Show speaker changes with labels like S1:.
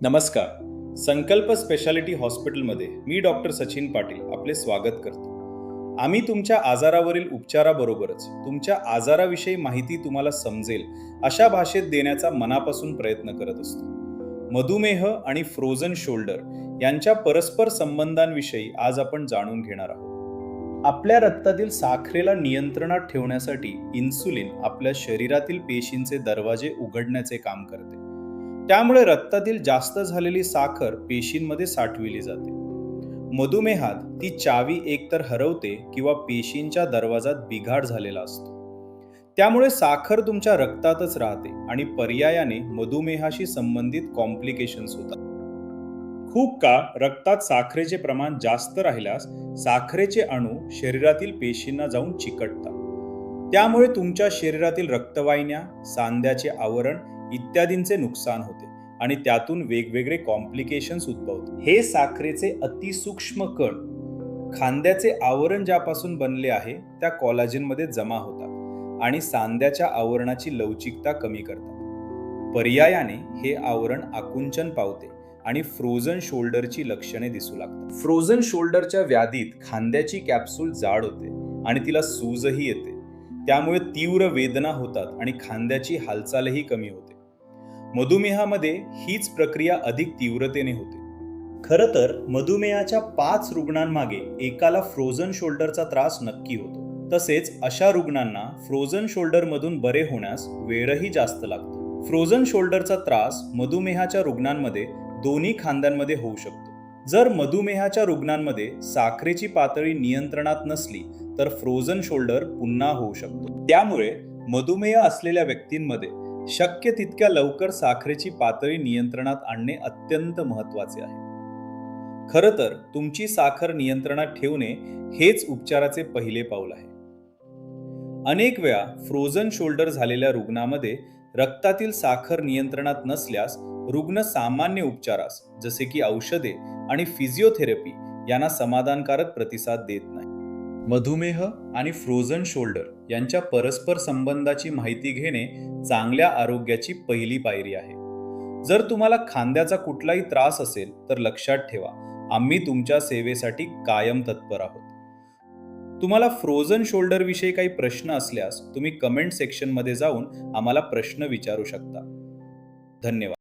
S1: नमस्कार. संकल्प स्पेशालिटी हॉस्पिटलमध्ये मी डॉक्टर सचिन पाटील आपले स्वागत करतो. आम्ही तुमच्या आजारावरील उपचाराबरोबरच तुमच्या आजाराविषयी माहिती तुम्हाला समजेल अशा भाषेत देण्याचा मनापासून प्रयत्न करत असतो. मधुमेह आणि फ्रोझन शोल्डर यांच्या परस्पर संबंधांविषयी आज आपण जाणून घेणार आहोत. आपल्या रक्तातील साखरेला नियंत्रणात ठेवण्यासाठी इन्सुलिन आपल्या शरीरातील पेशींचे दरवाजे उघडण्याचे काम करते. त्यामुळे रक्तातील जास्त झालेली साखर पेशींमध्ये साठविली जाते. मधुमेहात ती चावी एकतर हरवते किंवा पेशींच्या दरवाजात बिघाड झालेला असतो. त्यामुळे साखर तुमच्या रक्तातच राहते आणि पर्यायाने मधुमेहाशी संबंधित कॉम्प्लिकेशन्स होतात. खूप काळ रक्तात साखरेचे प्रमाण जास्त राहिल्यास साखरेचे अणू शरीरातील पेशींना जाऊन चिकटतात. त्यामुळे तुमच्या शरीरातील रक्तवाहिन्या, सांध्याचे आवरण इत्यादींचे नुकसान होते आणि त्यातून वेगवेगळे कॉम्प्लिकेशन्स उद्भवतात. हे साखरेचे अतिसूक्ष्म कण खांद्याचे आवरण ज्यापासून बनले आहे त्या कोलाजेनमध्ये जमा होतात आणि सांध्याच्या आवरणाची लवचिकता कमी करतात. पर्यायाने हे आवरण आकुंचन पावते आणि फ्रोझन शोल्डरची लक्षणे दिसू लागतात. फ्रोझन शोल्डरच्या व्याधीत खांद्याची कॅप्सूल जाड होते आणि तिला सूजही येते. त्यामुळे तीव्र वेदना होतात आणि खांद्याची हालचालही कमी होते. मधुमेहामध्ये हीच प्रक्रिया अधिक तीव्रतेने होते. खरं तर मधुमेहाच्या 5 रुग्णांमागे एकाला फ्रोझन शोल्डरचा त्रास नक्की होतो. तसेच अशा रुग्णांना फ्रोझन शोल्डरमधून बरे होण्यास वेळही जास्त लागतो. फ्रोझन शोल्डरचा त्रास मधुमेहाच्या रुग्णांमध्ये दोन्ही खांद्यांमध्ये होऊ शकतो. जर मधुमेहाच्या रुग्णांमध्ये साखरेची पातळी नियंत्रणात नसली तर फ्रोझन शोल्डर पुन्हा होऊ शकतो. त्यामुळे मधुमेह असलेल्या व्यक्तींमध्ये शक्य तितक्या लवकर साखरेची पातळी नियंत्रणात आणणे अत्यंत महत्त्वाचे आहे. खरं तर तुमची साखर नियंत्रणात ठेवणे हेच उपचाराचे पहिले पाऊल आहे. अनेक वेळा फ्रोझन शोल्डर झालेल्या रुग्णामध्ये रक्तातील साखर नियंत्रणात नसल्यास रुग्ण सामान्य उपचारास जसे की औषधे आणि फिजिओथेरपी यांना समाधानकारक प्रतिसाद देत नाही. मधुमेह आणि फ्रोझन शोल्डर यांच्या परस्पर संबंधाची माहिती घेणे चांगल्या आरोग्याची पहिली पायरी आहे. जर तुम्हाला खांद्याचा कुठलाही त्रास असेल तर लक्षात ठेवा, आम्ही तुमच्या सेवेसाठी कायम तत्पर आहोत. तुम्हाला फ्रोझन शोल्डर विषयी काही प्रश्न असल्यास तुम्ही कमेंट सेक्शनमध्ये जाऊन आम्हाला प्रश्न विचारू शकता. धन्यवाद.